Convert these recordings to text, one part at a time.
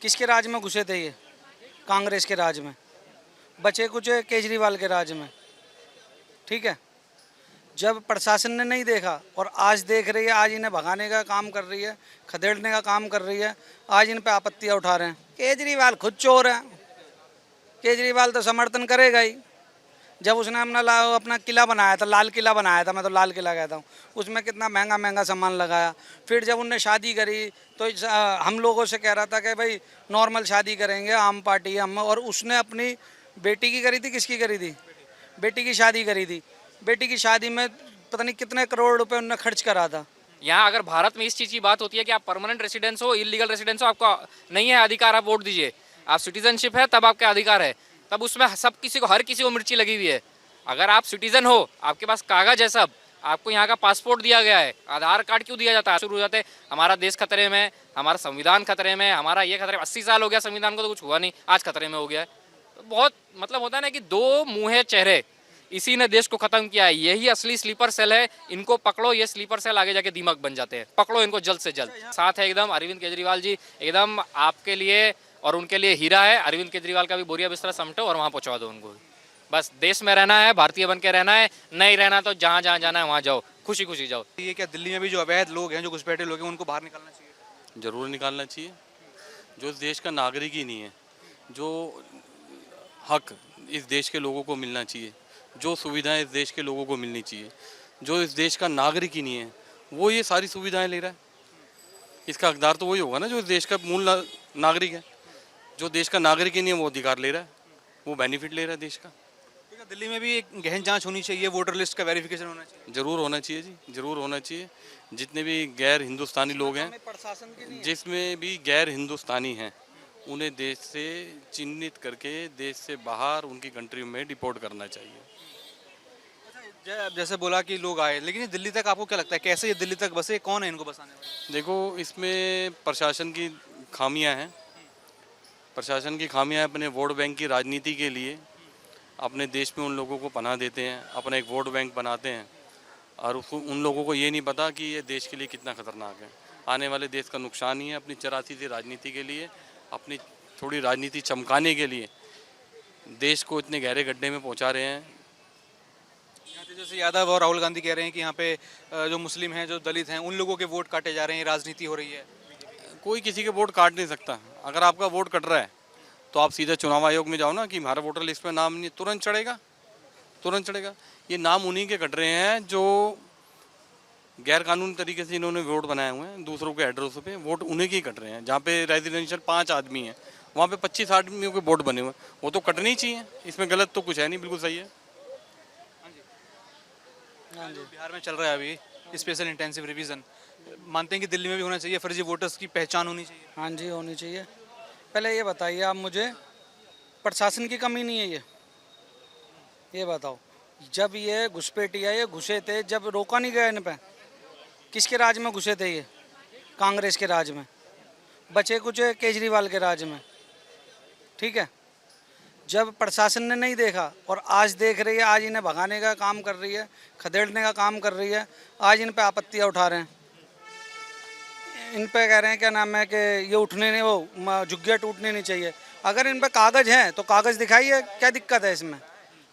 किसके राज में घुसे थे ये? कांग्रेस के राज में। बचे कुछ केजरीवाल के राज में। ठीक है, जब प्रशासन ने नहीं देखा और आज देख रही है, आज इन्हें भगाने का काम कर रही है, खदेड़ने का काम कर रही है, आज इन पे आपत्तियां उठा रहे हैं। केजरीवाल खुद चोर है। केजरीवाल तो समर्थन करेगा ही। जब उसने अपना किला बनाया था, लाल किला बनाया था, मैं तो लाल किला कहता हूँ, उसमें कितना महंगा महंगा सामान लगाया। फिर जब उनने शादी करी तो हम लोगों से कह रहा था कि भाई नॉर्मल शादी करेंगे, आम पार्टी हम, और उसने अपनी बेटी की करी थी, किसकी करी थी? बेटी की शादी करी थी। बेटी की शादी में पता नहीं कितने करोड़ रुपए उन्होंने खर्च करा था। यहाँ अगर भारत में इस चीज़ की बात होती है कि आप परमानेंट रेसिडेंस हो, इलीगल रेसिडेंस हो, आपका नहीं है अधिकार, आप वोट दीजिए। आप सिटीजनशिप है तब आपका अधिकार है, तब उसमें सब किसी को, हर किसी को मिर्ची लगी हुई है। अगर आप सिटीजन हो, आपके पास कागज है, सब आपको यहाँ का पासपोर्ट दिया गया है, आधार कार्ड क्यों दिया जाता है? शुरू हो जाते हमारा देश खतरे में, हमारा संविधान खतरे में, हमारा ये खतरे में। 80 साल हो गया संविधान को तो कुछ हुआ नहीं, आज खतरे में हो गया है। तो बहुत मतलब होता है ना कि दो मुँहे चेहरे, इसी ने देश को खत्म किया है। यही असली स्लीपर सेल है, इनको पकड़ो, ये स्लीपर सेल आगे जाके दीमक बन जाते हैं। पकड़ो इनको जल्द से जल्द। साथ है एकदम अरविंद केजरीवाल जी, एकदम आपके लिए और उनके लिए हीरा है। अरविंद केजरीवाल का भी बोरिया बिस्तरा समेटो और वहाँ पहुँचा दो उनको। बस देश में रहना है, भारतीय बन के रहना है, नहीं रहना तो जहाँ जहाँ जाना है वहाँ जाओ, खुशी खुशी जाओ। ये क्या दिल्ली में भी जो अवैध लोग हैं, जो घुसपैठे लोग हैं, उनको बाहर निकालना चाहिए? ज़रूर निकालना चाहिए। जो इस देश का नागरिक ही नहीं है, जो हक इस देश के लोगों को मिलना चाहिए, जो सुविधाएं इस देश के लोगों को मिलनी चाहिए, जो इस देश का नागरिक ही नहीं है, वो ये सारी सुविधाएं ले रहा है। इसका हकदार तो वही होगा ना जो इस देश का मूल नागरिक है। जो देश का नागरिक ही नहीं है वो अधिकार ले रहा है, वो बेनिफिट ले रहा है देश का। ठीक है, दिल्ली में भी एक गहन जांच होनी चाहिए, वोटर लिस्ट का वेरिफिकेशन होना चाहिए। ज़रूर होना चाहिए जी, ज़रूर होना चाहिए। जितने भी गैर हिंदुस्तानी लोग हैं, प्रशासन की नहीं है। जिसमें भी गैर हिंदुस्तानी हैं, उन्हें देश से चिन्हित करके देश से बाहर उनकी कंट्री में डिपोर्ट करना चाहिए। जैसे बोला कि लोग आए, लेकिन ये दिल्ली तक आपको क्या लगता है, कैसे ये दिल्ली तक बसे? कौन है इनको बसाने वाले? देखो, इसमें प्रशासन की खामियां हैं। प्रशासन की खामियां हैं। अपने वोट बैंक की राजनीति के लिए अपने देश में उन लोगों को पनाह देते हैं, अपना एक वोट बैंक बनाते हैं, और उसको उन लोगों को ये नहीं पता कि ये देश के लिए कितना खतरनाक है। आने वाले देश का नुकसान ही है। अपनी चरासी सी राजनीति के लिए, अपनी थोड़ी राजनीति चमकाने के लिए देश को इतने गहरे गड्ढे में पहुंचा रहे हैं। यहाँ पे जैसे यादव और राहुल गांधी कह रहे हैं कि यहाँ पे जो मुस्लिम हैं, जो दलित हैं, उन लोगों के वोट काटे जा रहे हैं, राजनीति हो रही है। कोई किसी के वोट काट नहीं सकता। अगर आपका वोट कट रहा है तो आप सीधे चुनाव आयोग में जाओ ना कि हमारा वोटर लिस्ट में नाम नहीं, तुरंत चढ़ेगा, तुरंत चढ़ेगा। ये नाम उन्हीं के कट रहे हैं जो गैर कानूनी तरीके से इन्होंने वोट बनाए हुए हैं। दूसरों के एड्रेसों पे वोट उन्हीं के कट रहे हैं। जहाँ पे रेजिडेंशियल 5 आदमी हैं, वहाँ पे 25 आदमियों के वोट बने हुए हैं, वो तो कटने ही चाहिए। इसमें गलत तो कुछ है नहीं, बिल्कुल सही है। हाँ जी, बिहार में चल रहा है अभी स्पेशल इंटेंसिव रिवीजन, मानते हैं कि दिल्ली में भी होना चाहिए, फर्जी वोटर्स की पहचान होनी चाहिए। हाँ जी, होनी चाहिए। पहले ये बताइए आप मुझे, प्रशासन की कमी नहीं है ये बताओ। जब ये घुसपैठिया ये घुसे थे, जब रोका नहीं गया इन पे, किसके राज में घुसे थे ये? कांग्रेस के राज में। बचे कुछ केजरीवाल के राज में। ठीक है, जब प्रशासन ने नहीं देखा और आज देख रही है, आज इन्हें भगाने का काम कर रही है, खदेड़ने का काम कर रही है, आज इन पे आपत्तियां उठा रहे हैं। इन पे कह रहे हैं क्या नाम है कि ये उठने नहीं, वो झुग्गियाँ टूटनी नहीं चाहिए। अगर इन पे कागज हैं तो कागज दिखाइए, क्या दिक्कत है इसमें?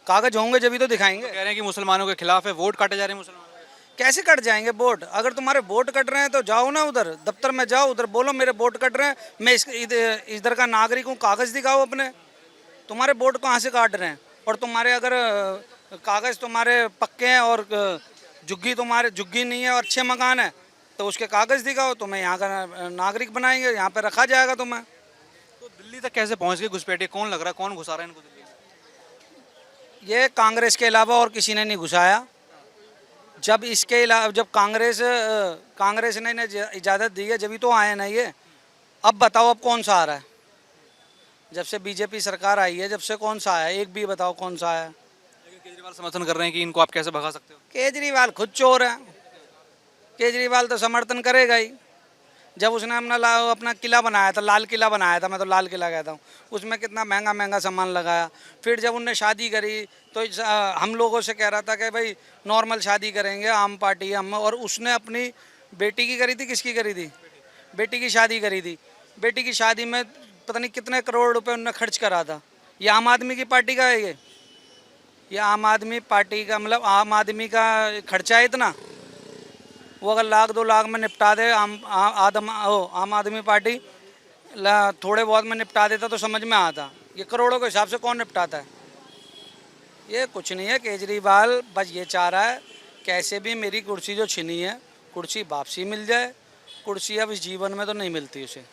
कागज होंगे जब तो दिखाएंगे। कह रहे हैं कि मुसलमानों के खिलाफ है, वोट काटे जा रहे हैं मुसलमान। कैसे कट जाएंगे वोट? अगर तुम्हारे वोट कट रहे हैं तो जाओ ना उधर दफ्तर में, जाओ उधर बोलो मेरे वोट कट रहे हैं, मैं इधर का नागरिक हूँ, कागज दिखाओ अपने। तुम्हारे वोट कहाँ से काट रहे हैं? और तुम्हारे अगर कागज तुम्हारे पक्के हैं और झुग्गी नहीं है और अच्छे मकान है तो उसके कागज दिखाओ, तुम्हें यहाँ का नागरिक बनाएंगे, यहाँ पे रखा जाएगा तुम्हें। तो दिल्ली तक कैसे पहुंच गए घुसपैठे? कौन लग रहा है, कौन घुसा रहा है इनको दिल्ली में? ये कांग्रेस के अलावा और किसी ने नहीं घुसाया। जब इसके अलावा जब कांग्रेस ने इजाज़त दी है जब तो आए ना ये। अब बताओ अब कौन सा आ रहा है? जब से बीजेपी सरकार आई है, जब से कौन सा आया? एक भी बताओ कौन सा आया? लेकिन केजरीवाल समर्थन कर रहे हैं कि इनको आप कैसे भगा सकते हो। केजरीवाल खुद चोर है। केजरीवाल तो समर्थन करेगा ही। जब उसने अपना किला बनाया था, लाल किला बनाया था, मैं तो लाल किला कहता हूँ, उसमें कितना महंगा महंगा सामान लगाया। फिर जब उनने शादी करी तो हम लोगों से कह रहा था कि भाई नॉर्मल शादी करेंगे, आम पार्टी हम, और उसने अपनी बेटी की करी थी, किसकी करी थी? बेटी की शादी करी थी। बेटी की शादी में पता नहीं कितने करोड़ रुपए उन्होंने खर्च करा था। ये आम आदमी की पार्टी का है ये आम आदमी पार्टी का, मतलब आम आदमी का खर्चा है इतना। वो अगर लाख 2 लाख में निपटा दे आम आदमी पार्टी थोड़े बहुत में निपटा देता तो समझ में आता। ये करोड़ों के हिसाब से कौन निपटाता है? ये कुछ नहीं है। केजरीवाल बस ये चाह रहा है कैसे भी मेरी कुर्सी जो छिनी है, कुर्सी वापसी मिल जाए। कुर्सी अब इस जीवन में तो नहीं मिलती उसे।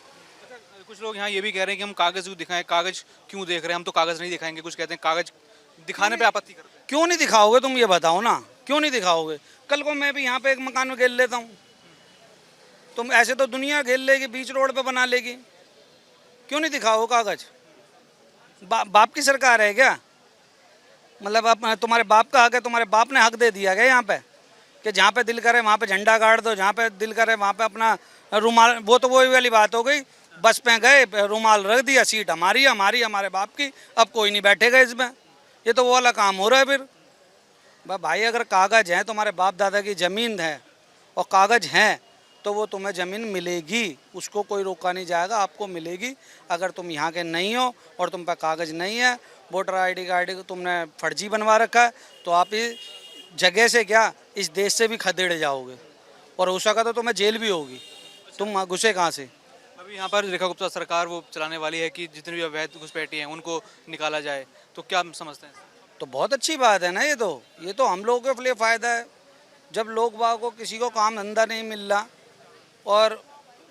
कुछ लोग यहाँ ये भी कह रहे हैं कि हम कागज़ क्यों दिखाएं, कागज़ क्यों देख रहे हैं, हम तो कागज़ नहीं दिखाएंगे। कुछ कहते हैं कागज़ दिखाने पे आपत्ति करते हैं। क्यों नहीं दिखाओगे तुम, ये बताओ ना, क्यों नहीं दिखाओगे? कल को मैं भी यहाँ पे एक मकान में घेर लेता हूँ, तुम ऐसे तो दुनिया घेर लेगी, बीच रोड पे बना लेगी। क्यों नहीं दिखाओ कागज? बाप की सरकार है क्या? मतलब अब तुम्हारे बाप का हक है, तुम्हारे बाप ने हक दे दिया गया यहाँ पे कि जहाँ पे दिल करे वहाँ पे झंडा गाड़ दो, जहाँ पे दिल करे वहाँ पे अपना रुमाल। वो तो वही वाली बात हो गई, बस पे गए रुमाल रख दिया, सीट हमारी हमारे बाप की, अब कोई नहीं बैठेगा इसमें। ये तो वो वाला काम हो रहा है फिर। भाई अगर कागज है, तुम्हारे बाप दादा की ज़मीन है और कागज हैं तो वो तुम्हें ज़मीन मिलेगी, उसको कोई रोका नहीं जाएगा, आपको मिलेगी। अगर तुम यहाँ के नहीं हो और तुम पे कागज़ नहीं है, वोटर आईडी कार्ड तुमने फर्जी बनवा रखा है, तो आप इस जगह से क्या इस देश से भी खदेड़ जाओगे और हो सका तो तुम्हें जेल भी होगी। तुम घुसे कहाँ से? अभी यहाँ पर रेखा गुप्ता सरकार वो चलाने वाली है कि जितने भी अवैध घुसपैठी हैं उनको निकाला जाए, तो क्या समझते हैं? तो बहुत अच्छी बात है ना। ये तो हम लोगों के लिए फ़ायदा है। जब लोग बाग को किसी को काम धंधा नहीं मिल रहा और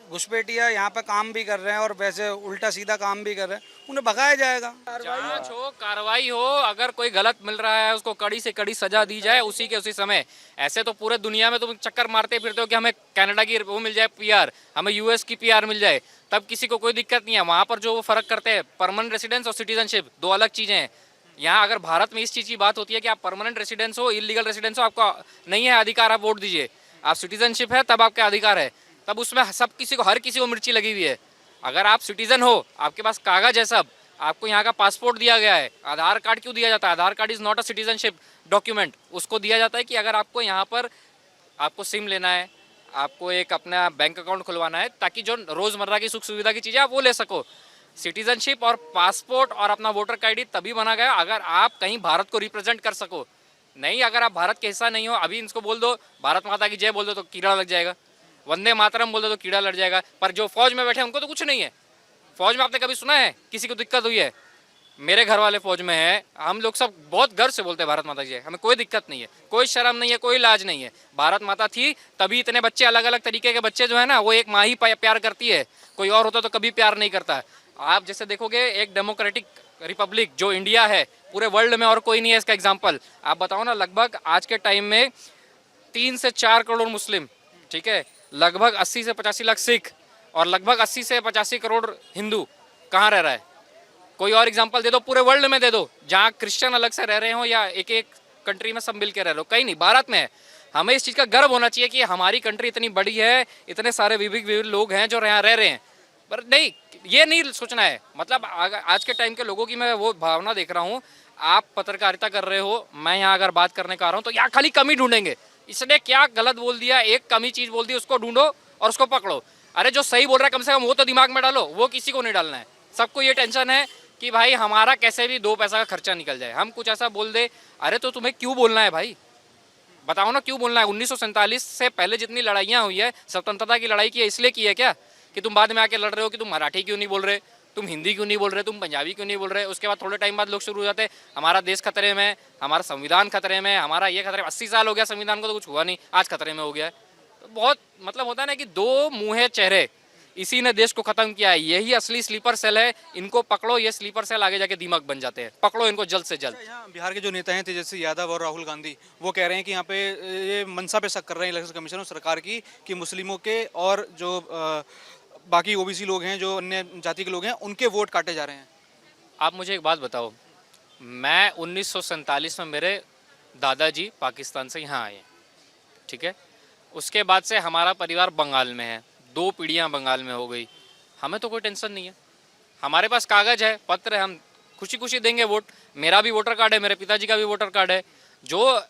घुसपैठिया यहाँ पे काम भी कर रहे हैं और वैसे उल्टा सीधा काम भी कर रहे हैं, उन्हें भगाया जाएगा। जांच हो, कार्रवाई हो, अगर कोई गलत मिल रहा है उसको कड़ी से कड़ी सजा दी जाए उसी के उसी समय। ऐसे तो पूरे दुनिया में तुम चक्कर मारते फिरते हो कि हमें कनाडा की वो मिल जाए पीआर, हमें यूएस की पीआर मिल जाए, तब किसी को कोई दिक्कत नहीं है। वहाँ पर जो वो फ़र्क करते हैं, परमानेंट रेसिडेंस और सिटीजनशिप, दो अलग चीज़ें हैं। यहाँ अगर भारत में इस चीज़ की बात होती है कि आप परमानेंट रेसिडेंस हो, इलीगल रेसिडेंस हो, आपका नहीं है अधिकार, आप वोट दीजिए। आप सिटीजनशिप है तब आपका अधिकार है, तब उसमें सब किसी को, हर किसी को मिर्ची लगी हुई है। अगर आप सिटीजन हो, आपके पास कागज है, सब आपको यहाँ का पासपोर्ट दिया गया है। आधार कार्ड क्यों दिया जाता है? Aadhaar card is not a citizenship document. उसको दिया जाता है कि अगर आपको यहाँ पर आपको सिम लेना है, आपको एक अपना बैंक अकाउंट खुलवाना है, ताकि जो रोज़मर्रा की सुख सुविधा की चीज़ें आप वो ले सको। सिटीजनशिप और पासपोर्ट और अपना वोटर आईडी तभी बना गया अगर आप कहीं भारत को रिप्रेजेंट कर सको। नहीं, अगर आप भारत के हिस्सा नहीं हो, अभी इनको बोल दो भारत माता की जय बोल दो तो कीड़ा लग जाएगा, वंदे मातरम बोल दो तो कीड़ा लग जाएगा। पर जो फौज में बैठे उनको तो कुछ नहीं है। फौज में आपने कभी सुना है किसी को दिक्कत हुई है? मेरे घर वाले फौज में है, हम लोग सब बहुत गर्व से बोलते हैं भारत माता की जय, हमें कोई दिक्कत नहीं है, कोई शर्म नहीं है, कोई लाज नहीं है। भारत माता थी तभी इतने बच्चे, अलग अलग तरीके के बच्चे जो है ना, वो एक माँ ही प्यार करती है, कोई और होता तो कभी प्यार नहीं करता। आप जैसे देखोगे एक डेमोक्रेटिक रिपब्लिक जो इंडिया है, पूरे वर्ल्ड में और कोई नहीं है इसका एग्जाम्पल। आप बताओ ना, लगभग आज के टाइम में 3 से 4 करोड़ मुस्लिम, ठीक है, लगभग 80 से 85 लाख सिख और लगभग 80 से 85 करोड़ हिंदू कहाँ रह रहा है? कोई और एग्जांपल दे दो, पूरे वर्ल्ड में दे दो, जहाँ क्रिश्चियन अलग से रह रहे हो या एक एक कंट्री में सब मिल के रह रहे हो, कहीं नहीं, भारत में है। हमें इस चीज़ का गर्व होना चाहिए कि हमारी कंट्री इतनी बड़ी है, इतने सारे विविध लोग हैं जो यहाँ रह रहे हैं। पर नहीं, ये नहीं सोचना है। मतलब आज के टाइम के लोगों की मैं वो भावना देख रहा हूँ, आप पत्रकारिता कर रहे हो, मैं यहाँ अगर बात करने का आ रहा हूँ तो यहाँ खाली कमी ढूंढेंगे, इसने क्या गलत बोल दिया, एक कमी चीज़ बोल दी, उसको ढूंढो और उसको पकड़ो। अरे जो सही बोल रहा है कम से कम वो तो दिमाग में डालो, वो किसी को नहीं डालना है। सबको ये टेंशन है कि भाई हमारा कैसे भी 2 पैसा का खर्चा निकल जाए, हम कुछ ऐसा बोल दे। अरे तो तुम्हें क्यों बोलना है भाई? बताओ ना क्यों बोलना है? 1947 से पहले जितनी लड़ाइयाँ हुई है, स्वतंत्रता की लड़ाई की है, इसलिए की है क्या कि तुम बाद में आके लड़ रहे हो कि तुम मराठी क्यों नहीं बोल रहे, तुम हिंदी क्यों नहीं बोल रहे, तुम पंजाबी क्यों नहीं बोल रहे? उसके बाद थोड़े टाइम बाद लोग शुरू हो जाते हैं हमारा देश खतरे में, हमारा संविधान खतरे में, हमारा ये खतरे में। 80 साल हो गया संविधान को तो कुछ हुआ नहीं, आज खतरे में हो गया है। तो बहुत मतलब होता है ना कि 2 मुँहे चेहरे, इसी ने देश को खत्म किया है। यही असली स्लीपर सेल है, इनको पकड़ो, ये स्लीपर सेल आगे जाके दिमाग बन जाते हैं, पकड़ो इनको जल्द से जल्द। यहाँ बिहार के जो नेता हैं तेजस्वी यादव और राहुल गांधी, वो कह रहे हैं कि यहाँ पे ये मनसा पे शक कर रहे हैं इलेक्शन कमीशन और सरकार की कि मुस्लिमों के और जो बाकी ओबीसी लोग हैं, जो अन्य जाति के लोग हैं, उनके वोट काटे जा रहे हैं। आप मुझे एक बात बताओ, मैं 1947 में मेरे दादाजी पाकिस्तान से यहाँ आए, ठीक है, उसके बाद से हमारा परिवार बंगाल में है, 2 पीढ़ियाँ बंगाल में हो गई, हमें तो कोई टेंशन नहीं है। हमारे पास कागज़ है, पत्र है, हम खुशी खुशी देंगे वोट। मेरा भी वोटर कार्ड है, मेरे पिताजी का भी वोटर कार्ड है। जो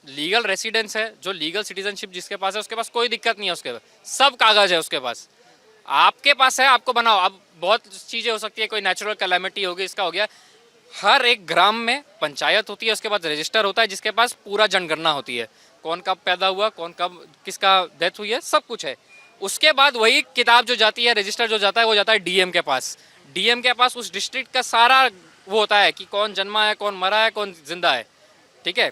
लीगल रेसिडेंस है, जो लीगल सिटीजनशिप जिसके पास है, उसके पास कोई दिक्कत नहीं है, उसके पास सब कागज़ है उसके पास। आपके पास है, आपको बनाओ। अब बहुत चीज़ें हो सकती है, कोई नेचुरल कैलामिटी होगी, इसका हो गया। हर एक ग्राम में पंचायत होती है, उसके बाद रजिस्टर होता है जिसके पास पूरा जनगणना होती है, कौन कब पैदा हुआ, कौन कब किसका डेथ हुई है, सब कुछ है। उसके बाद वही किताब जो जाती है, रजिस्टर जो जाता है, वो जाता है डीएम के पास। डीएम के पास उस डिस्ट्रिक्ट का सारा वो होता है कि कौन जन्मा है, कौन मरा है, कौन जिंदा है, ठीक है।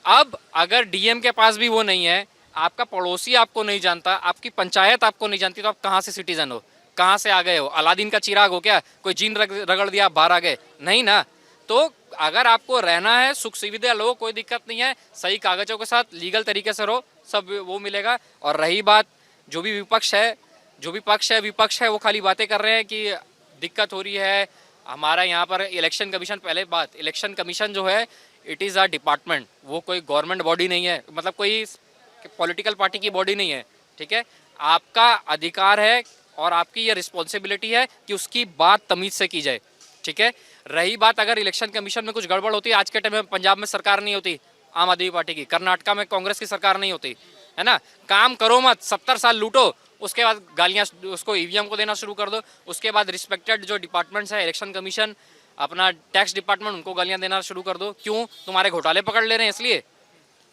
अब अगर डीएम के पास भी वो नहीं है, आपका पड़ोसी आपको नहीं जानता, आपकी पंचायत आपको नहीं जानती, तो आप कहाँ से सिटीजन हो, कहाँ से आ गए हो? अलादीन का चिराग हो क्या? कोई जीन रगड़ दिया आप बाहर आ गए? नहीं ना। तो अगर आपको रहना है, सुख सुविधा लो, कोई दिक्कत नहीं है, सही कागजों के साथ लीगल तरीके से रहो, सब वो मिलेगा। और रही बात जो भी विपक्ष है, जो भी पक्ष है विपक्ष है, वो खाली बातें कर रहे हैं कि दिक्कत हो रही है हमारा यहाँ पर इलेक्शन कमीशन। पहले बात, इलेक्शन कमीशन जो है इट इज़ अ डिपार्टमेंट, वो कोई गवर्नमेंट बॉडी नहीं है, मतलब कोई पॉलिटिकल पार्टी की बॉडी नहीं है, ठीक है। आपका अधिकार है और आपकी ये रिस्पॉन्सिबिलिटी है कि उसकी बात तमीज़ से की जाए, ठीक है। रही बात अगर इलेक्शन कमीशन में कुछ गड़बड़ होती है, आज के टाइम में पंजाब में सरकार नहीं होती आम आदमी पार्टी की, कर्नाटका में कांग्रेस की सरकार नहीं होती, है ना। काम करो मत, 70 साल लूटो, उसके बाद गालियाँ उसको ईवीएम को देना शुरू कर दो, उसके बाद रिस्पेक्टेड जो डिपार्टमेंट्स है, इलेक्शन कमीशन, अपना टैक्स डिपार्टमेंट, उनको गालियाँ देना शुरू कर दो। क्यों? तुम्हारे घोटाले पकड़ ले रहे हैं इसलिए।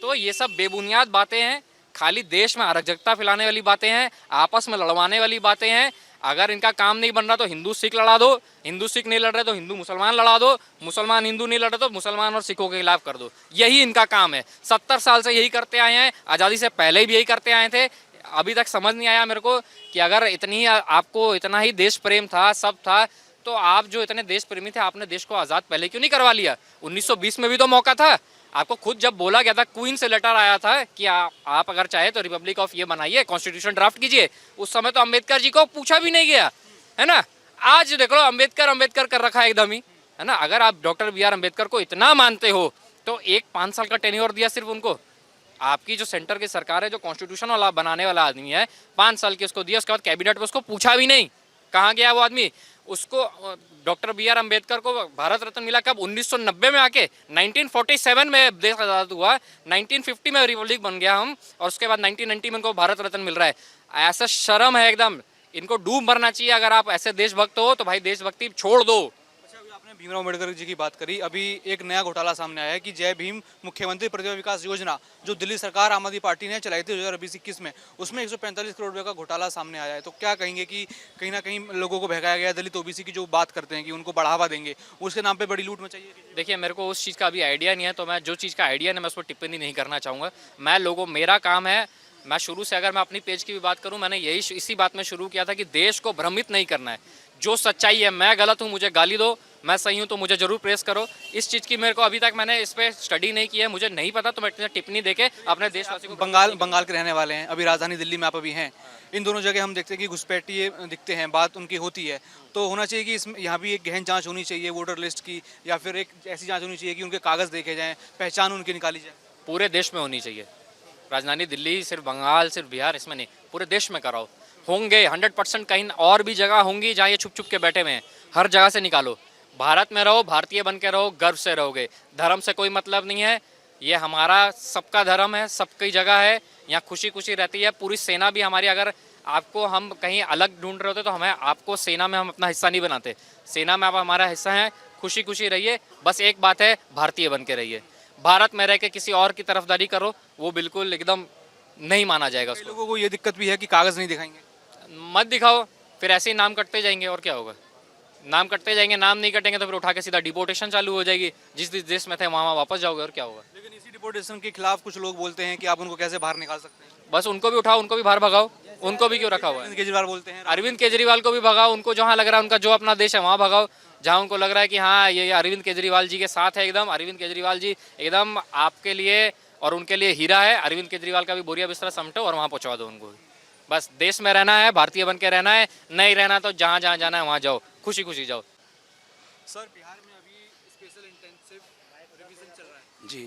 तो ये सब बेबुनियाद बातें हैं, खाली देश में अराजकता फैलाने वाली बातें हैं, आपस में लड़वाने वाली बातें हैं। अगर इनका काम नहीं बन रहा तो हिंदू सिख लड़ा दो, हिंदू सिख नहीं लड़ रहे तो हिंदू मुसलमान लड़ा दो, मुसलमान हिंदू नहीं लड़ रहे तो मुसलमान और सिखों के खिलाफ कर दो। यही इनका काम है, 70 साल से यही करते आए हैं, आज़ादी से पहले भी यही करते आए थे। अभी तक समझ नहीं आया मेरे को कि अगर इतनी आपको इतना ही देश प्रेम था, सब था, तो आप जो इतने देश प्रेमी थे, आपने देश को आज़ाद पहले क्यों नहीं करवा लिया? 1920 में भी तो मौका था। आपको खुद जब बोला गया था, क्वीन से लेटर आया था कि आप अगर चाहे तो रिपब्लिक ऑफ ये बनाइए, कॉन्स्टिट्यूशन ड्राफ्ट कीजिए, उस समय तो अंबेडकर जी को पूछा भी नहीं गया, है ना। आज देख लो अंबेडकर अंबेडकर कर रखा है एकदम ही, है ना। अगर आप डॉक्टर बी आर अम्बेडकर को इतना मानते हो तो 5 साल का टेन्योर दिया सिर्फ उनको। आपकी जो सेंटर की सरकार है, जो कॉन्स्टिट्यूशन वाला बनाने वाला आदमी है, 5 साल की उसको दिया, उसके बाद कैबिनेट में उसको पूछा भी नहीं कहाँ गया वो आदमी। उसको डॉक्टर बी आर अम्बेडकर को भारत रत्न मिला कब? 1990 में आके। 1947 में देश आज़ाद हुआ, 1950 में रिपब्लिक बन गया हम, और उसके बाद 1990 में इनको भारत रत्न मिल रहा है। ऐसा शर्म है एकदम, इनको डूब मरना चाहिए। अगर आप ऐसे देशभक्त हो तो भाई देशभक्ति छोड़ दो। अच्छा, अभी आपने भीमराव अम्बेडकर जी की बात करी, अभी एक नया घोटाला सामने आया है कि जय भीम मुख्यमंत्री प्रतिभा विकास योजना जो दिल्ली सरकार आम आदमी पार्टी ने चलाई थी 2020-21 में, उसमें 145 करोड़ रुपए का घोटाला सामने आया है। तो क्या कहेंगे कि कहीं ना कहीं लोगों को बहकाया गया, दलित ओबीसी की जो बात करते हैं कि उनको बढ़ावा देंगे, उसके नाम पे बड़ी लूट मचाई है? देखिए, मेरे को उस चीज़ का अभी आइडिया नहीं है, तो मैं जो चीज़ का आइडिया है मैं उस पर टिप्पणी नहीं करना चाहूँगा। मेरा काम है, मैं शुरू से अगर मैं अपनी पेज की भी बात करूं, मैंने यही इसी बात में शुरू किया था कि देश को भ्रमित नहीं करना है। जो सच्चाई है, मैं गलत हूं मुझे गाली दो, मैं सही हूं तो मुझे जरूर प्रेस करो। इस चीज़ की मेरे को अभी तक मैंने इस पर स्टडी नहीं की है, मुझे नहीं पता, तो मैं टिप्पणी देके अपने देशवासी को। बंगाल के रहने वाले हैं, अभी राजधानी दिल्ली में आप अभी हैं, इन दोनों जगह हम देखते हैं कि घुसपैठिए दिखते हैं, बात उनकी होती है। तो होना चाहिए कि इसमें यहाँ भी एक गहन जांच होनी चाहिए वोटर लिस्ट की, या फिर एक ऐसी जांच होनी चाहिए कि उनके कागज़ देखे जाएँ, पहचान उनकी निकाली जाए। पूरे देश में होनी चाहिए। राजधानी दिल्ली, सिर्फ बंगाल, सिर्फ बिहार, इसमें नहीं, पूरे देश में कराओ। होंगे 100%, कहीं और भी जगह होंगी जहाँ ये छुप छुप के बैठे हुए हैं, हर जगह से निकालो। भारत में रहो, भारतीय बन के रहो, गर्व से रहोगे। धर्म से कोई मतलब नहीं है, ये हमारा सबका धर्म है, सबकी जगह है, यहाँ खुशी खुशी रहती है। पूरी सेना भी हमारी, अगर आपको हम कहीं अलग ढूंढ रहे होते तो हमें आपको सेना में हम अपना हिस्सा नहीं बनाते। सेना में आप हमारा हिस्सा हैं, खुशी खुशी रहिए। बस एक बात है, भारतीय बन के रहिए। भारत में रह के किसी और की तरफदारी करो, वो बिल्कुल एकदम नहीं माना जाएगा। कई लोगों को ये दिक्कत भी है कि कागज़ नहीं दिखाएंगे। मत दिखाओ, फिर ऐसे ही नाम कटते जाएंगे, और क्या होगा? नाम कटते जाएंगे, नाम नहीं कटेंगे तो फिर उठा के सीधा डिपोर्टेशन चालू हो जाएगी। जिस देश में थे वहाँ वापस जाओगे, और क्या होगा? लेकिन इसी डिपोर्टेशन के खिलाफ कुछ लोग बोलते हैं कि आप उनको कैसे बाहर निकाल सकते हैं। बस उनको भी उठाओ, उनको भी बाहर भगाओ। उनको भी क्यों रखा हुआ है? अरविंद केजरीवाल बोलते हैं। अरविंद केजरीवाल को भी भगाओ, उनको जहाँ लग रहा है उनका जो अपना देश है वहाँ भगाओ। जहाँ उनको लग रहा है कि हाँ ये अरविंद केजरीवाल जी के साथ है, एकदम अरविंद केजरीवाल जी एकदम आपके लिए और उनके लिए हीरा है। अरविंद केजरीवाल का भी बोरिया बिस्तरा समेटो और वहाँ पहुँचवा दो उनको। बस देश में रहना है, भारतीय बन के रहना है, नहीं रहना तो जहाँ जहाँ जाना है वहाँ जाओ, खुशी खुशी जाओ। सर, बिहार में अभी स्पेशल इंटेंसिव रिवीजन चल रहा है जी।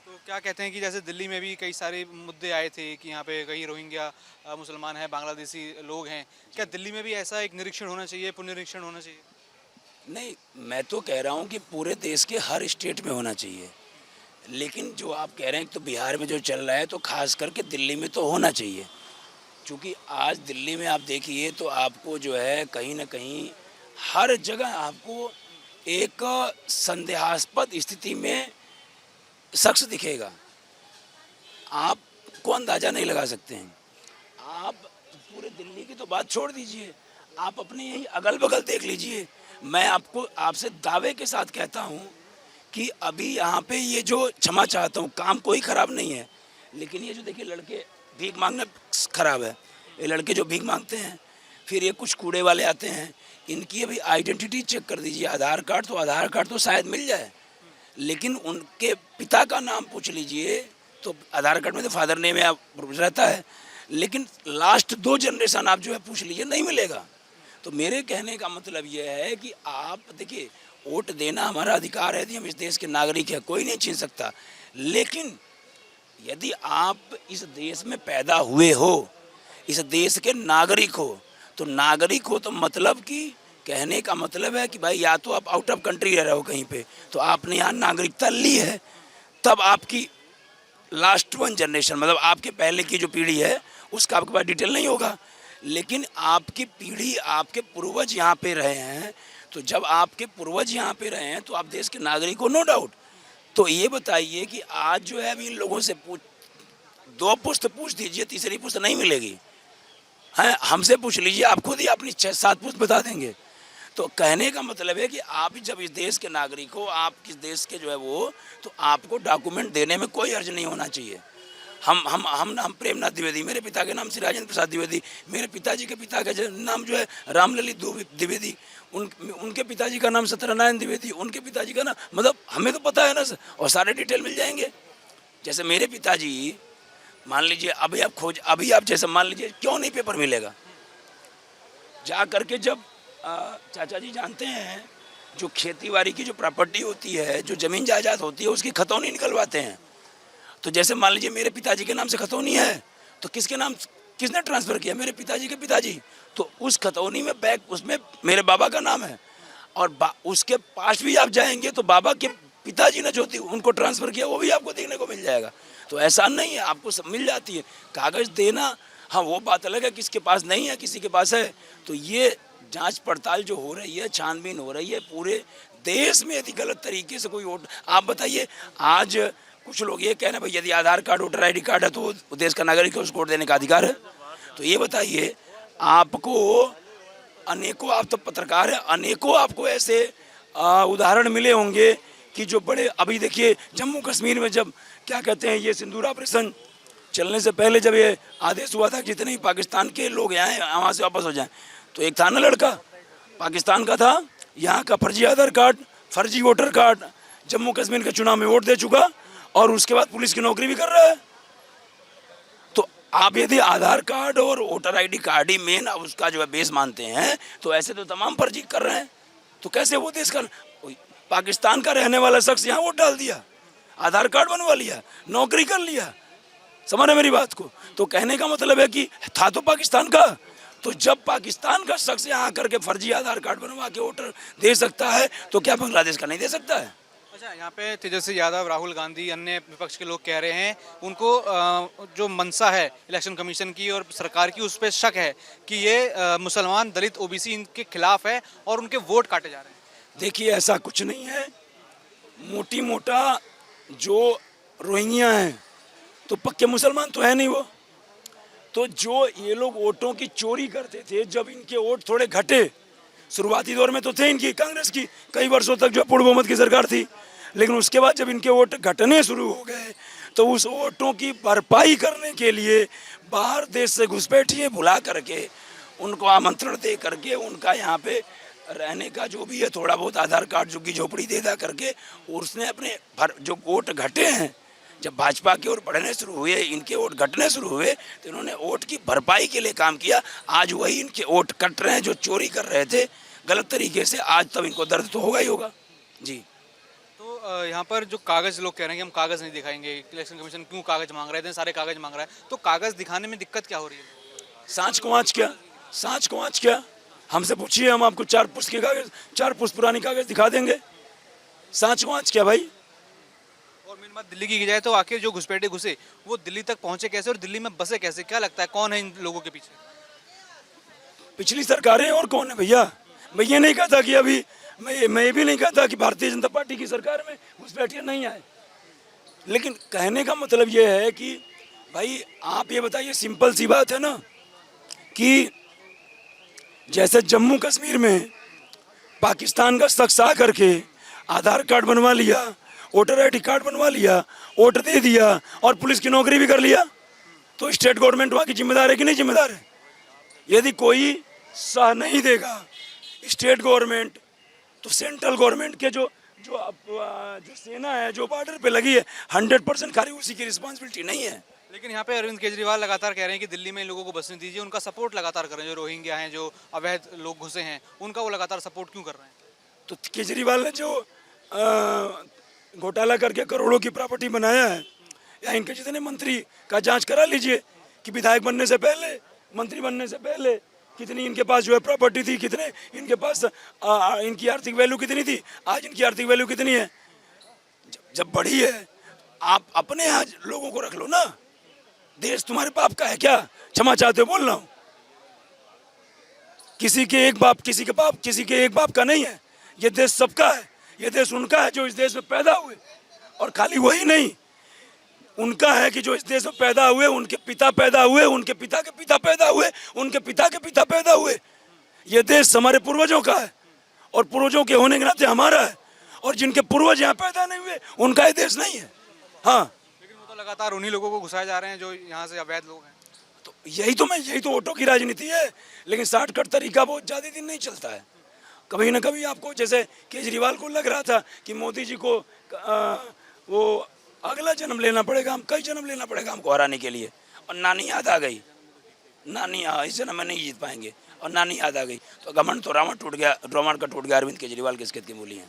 तो क्या कहते हैं कि जैसे दिल्ली में भी कई सारे मुद्दे आए थे कि यहाँ पे कई रोहिंग्या मुसलमान हैं, बांग्लादेशी लोग हैं, क्या दिल्ली में भी ऐसा एक निरीक्षण होना चाहिए, पुनरीक्षण होना चाहिए? नहीं, मैं तो कह रहा हूँ कि पूरे देश के हर स्टेट में होना चाहिए, लेकिन जो आप कह रहे हैं तो बिहार में जो चल रहा है तो खास करके दिल्ली में तो होना चाहिए। क्योंकि आज दिल्ली में आप देखिए तो आपको जो है कहीं ना कहीं हर जगह आपको एक संदेहास्पद स्थिति में शख्स दिखेगा, आपको अंदाजा नहीं लगा सकते हैं। आप पूरे दिल्ली की तो बात छोड़ दीजिए, आप अपने यही अगल बगल देख लीजिए। मैं आपको आपसे दावे के साथ कहता हूँ कि अभी यहाँ पे ये जो, क्षमा चाहता हूँ, काम कोई ख़राब नहीं है, लेकिन ये जो देखिए लड़के भीख मांगना ख़राब है। ये लड़के जो भीख मांगते हैं, फिर ये कुछ कूड़े वाले आते हैं, इनकी अभी आइडेंटिटी चेक कर दीजिए। आधार कार्ड तो शायद मिल जाए, लेकिन उनके पिता का नाम पूछ लीजिए तो आधार कार्ड में तो फादर नेम या रहता है, लेकिन लास्ट 2 जनरेशन आप जो है पूछ लीजिए, नहीं मिलेगा। तो मेरे कहने का मतलब यह है कि आप देखिए, वोट देना हमारा अधिकार है, यदि हम इस देश के नागरिक हैं, कोई नहीं छीन सकता। लेकिन यदि आप इस देश में पैदा हुए हो, इस देश के नागरिक हो, तो नागरिक हो तो मतलब कि कहने का मतलब है कि भाई या तो आप आउट ऑफ कंट्री रह रहे हो कहीं पे, तो आपने यहाँ नागरिकता ली है, तब आपकी लास्ट 1 जनरेशन मतलब आपके पहले की जो पीढ़ी है उसका आपके पास डिटेल नहीं होगा। लेकिन आपकी पीढ़ी, आपके पूर्वज यहाँ पे रहे हैं, तो जब आपके पूर्वज यहाँ पे रहे हैं तो आप देश के नागरिक हो, नो डाउट। तो ये बताइए कि आज जो है अभी इन लोगों से 2 पुश्त पूछ दीजिए, तीसरी पुश्त नहीं मिलेगी। हैं, हमसे पूछ लीजिए, आप खुद ही अपनी 6-7 पुश्त बता देंगे। तो कहने का मतलब है कि आप जब इस देश के नागरिक हो, आप किस देश के जो है वो, तो आपको डॉक्यूमेंट देने में कोई अर्ज नहीं होना चाहिए। हम प्रेमनाथ द्विवेदी, मेरे पिता के नाम श्री राजेंद्र प्रसाद द्विवेदी, मेरे पिताजी के पिता का नाम जो है रामललित द्विवेदी, उनके पिताजी का नाम सत्यनारायण द्विवेदी, उनके पिताजी का नाम, मतलब हमें तो पता है ना सर, और सारे डिटेल मिल जाएंगे। जैसे मेरे पिताजी, मान लीजिए अभी आप जैसे मान लीजिए, क्यों नहीं पेपर मिलेगा, जा करके जब चाचा जी जानते हैं, जो खेतीबाड़ी की जो प्रॉपर्टी होती है, जो ज़मीन जायदाद होती है, उसकी खतौनी निकलवाते हैं। तो जैसे मान लीजिए मेरे पिताजी के नाम से खतौनी है, तो किसके नाम, किसने ट्रांसफ़र किया, मेरे पिताजी के पिताजी। तो उस खतौनी में उसमें मेरे बाबा का नाम है, और उसके पास भी आप जाएंगे तो बाबा के पिताजी ने जो थी उनको ट्रांसफ़र किया, वो भी आपको देखने को मिल जाएगा। तो ऐसा नहीं है, आपको सब मिल जाती है। कागज़ देना, हाँ वो बात अलग है, किसके पास नहीं है, किसी के पास है। तो ये जांच पड़ताल जो हो रही है, छानबीन हो रही है पूरे देश में, यदि गलत तरीके से कोई वोट, आप बताइए, आज कुछ लोग ये कह रहे हैं भाई यदि आधार कार्ड, वोटर ID कार्ड है तो वो देश का नागरिक है, उसको वोट देने का अधिकार है। तो ये बताइए, आपको अनेकों, आप तो पत्रकार हैं, अनेकों आपको ऐसे उदाहरण मिले होंगे कि जो बड़े, अभी देखिए जम्मू कश्मीर में जब क्या कहते हैं, ये सिंदूर ऑपरेशन चलने से पहले जब ये आदेश हुआ था जितने ही पाकिस्तान के लोग आए वहाँ से वापस हो जाएं, तो एक था ना लड़का पाकिस्तान का था, यहाँ का फर्जी आधार कार्ड, फर्जी वोटर कार्ड, जम्मू कश्मीर के चुनाव में वोट दे चुका, और उसके बाद पुलिस की नौकरी भी कर रहा है। तो आप यदि आधार कार्ड और वोटर ID कार्ड ही मेन उसका जो है बेस मानते हैं, तो ऐसे तो तमाम फर्जी कर रहे हैं। तो कैसे वो देश का, पाकिस्तान का रहने वाला शख्स यहाँ वोट डाल दिया, आधार कार्ड बनवा लिया, नौकरी कर लिया, समझ रहे मेरी बात को। तो कहने का मतलब है कि था तो पाकिस्तान का, तो जब पाकिस्तान का शख्स यहाँ आकर के फर्जी आधार कार्ड बनवा के वोटर दे सकता है, तो क्या बांग्लादेश का नहीं दे सकता है? अच्छा, यहाँ पे तेजस्वी यादव, राहुल गांधी, अन्य विपक्ष के लोग कह रहे हैं, उनको जो मंशा है इलेक्शन कमीशन की और सरकार की, उस पर शक है कि ये मुसलमान, दलित, OBC इनके खिलाफ है और उनके वोट काटे जा रहे हैं। देखिए, ऐसा कुछ नहीं है। मोटी मोटा जो रोहिंग्या हैं तो पक्के मुसलमान तो है नहीं वो। तो जो ये लोग वोटों की चोरी करते थे, जब इनके वोट थोड़े घटे, शुरुआती दौर में तो थे इनकी कांग्रेस की कई वर्षों तक जो पूर्ण बहुमत की सरकार थी, लेकिन उसके बाद जब इनके वोट घटने शुरू हो गए, तो उस वोटों की भरपाई करने के लिए बाहर देश से घुसपैठिए बुला करके, उनको आमंत्रण दे करके, उनका यहाँ पे रहने का जो भी है थोड़ा बहुत आधार कार्ड, झुग्गी झोपड़ी दे दा करके, उसने अपने जो वोट घटे हैं, जब भाजपा के वोट बढ़ने शुरू हुए, इनके वोट घटने शुरू हुए, तो इन्होंने वोट की भरपाई के लिए काम किया। आज वही इनके वोट कट रहे हैं जो चोरी कर रहे थे गलत तरीके से, आज तब इनको दर्द तो होगा ही होगा जी। तो यहाँ पर जो कागज़ लोग कह रहे हैं कि हम कागज़ नहीं दिखाएंगे, इलेक्शन कमीशन क्यों कागज़ मांग रहे थे, सारे कागज़ मांग रहा है, तो कागज़ दिखाने में दिक्कत क्या हो रही है? सांच को आँच क्या, हमसे पूछिए, हम आपको 4 पुस्त के कागज़, 4 पुस्त पुरानी कागज़ दिखा देंगे। सांच को आँच क्या भाई? और मेन बात दिल्ली की जाए तो आखिर जो घुसपैठे घुसे वो दिल्ली तक पहुंचे कैसे और दिल्ली में बसे कैसे, क्या लगता है कौन है इन लोगों के पीछे? पिछली सरकारें, और कौन है भैया? मैं ये नहीं कहता कि अभी मैं ये भी नहीं कहता कि भारतीय जनता पार्टी की सरकार में घुसपैठिया नहीं आए, लेकिन कहने का मतलब ये है कि भाई आप ये बताइए, सिंपल सी बात है ना कि जैसे जम्मू कश्मीर में पाकिस्तान का शख्स आ करके आधार कार्ड बनवा लिया, वोटर आईडी कार्ड बनवा लिया, वोट दे दिया और पुलिस की नौकरी भी कर लिया, तो स्टेट गवर्नमेंट वहाँ की जिम्मेदार है कि नहीं जिम्मेदार है? यदि कोई सह नहीं देगा स्टेट गवर्नमेंट, तो सेंट्रल गवर्नमेंट के जो सेना है जो बॉर्डर पे लगी है 100% खाली उसी की रिस्पॉन्सिबिलिटी नहीं है। लेकिन यहाँ पे अरविंद केजरीवाल लगातार कह रहे हैं कि दिल्ली में इन लोगों को बसने दीजिए, उनका सपोर्ट लगातार कर रहे हैं, जो रोहिंग्या हैं, जो अवैध लोग घुसे हैं, उनका वो लगातार सपोर्ट क्यों कर रहे हैं? तो केजरीवाल ने जो घोटाला करके करोड़ों की प्रॉपर्टी बनाया है, या इनके जितने मंत्री का जांच करा लीजिए कि विधायक बनने से पहले, मंत्री बनने से पहले कितनी इनके पास जो है प्रॉपर्टी थी, कितने इनके पास इनकी आर्थिक वैल्यू कितनी थी, आज इनकी आर्थिक वैल्यू कितनी है। जब बढ़ी है, आप अपने यहाँ लोगों को रख लो ना। देश तुम्हारे बाप का है क्या? क्षमा चाहते हो बोल रहा हूँ। किसी के एक बाप, किसी के बाप, किसी के एक बाप का नहीं है। ये देश सबका है, ये देश उनका है जो इस देश में पैदा हुए, और खाली वही नहीं, उनका है कि जो इस देश में पैदा हुए, उनके पिता पैदा हुए, उनके पिता के पिता पैदा हुए, उनके पिता के पिता पैदा हुए। ये देश हमारे पूर्वजों का है और पूर्वजों के होने के नाते हमारा है, और जिनके पूर्वज यहाँ पैदा नहीं हुए उनका ये देश नहीं है। हाँ, लेकिन वो तो लगातार उन्हीं लोगों को घुसाए जा रहे हैं जो यहाँ से अवैध लोग हैं। तो यही तो वोटों की राजनीति है। लेकिन शॉर्टकट तरीका बहुत ज़्यादा दिन नहीं चलता है। कभी ना कभी आपको, जैसे केजरीवाल को लग रहा था कि मोदी जी को वो अगला जन्म लेना पड़ेगा, हम कई जन्म लेना पड़ेगा हमको हराने के लिए, और नानी याद आ गई, नानी इस जन्म में नहीं जीत पाएंगे, और नानी याद आ गई, तो घमंड तो रावण का टूट गया, अरविंद केजरीवाल के इसके बोली है।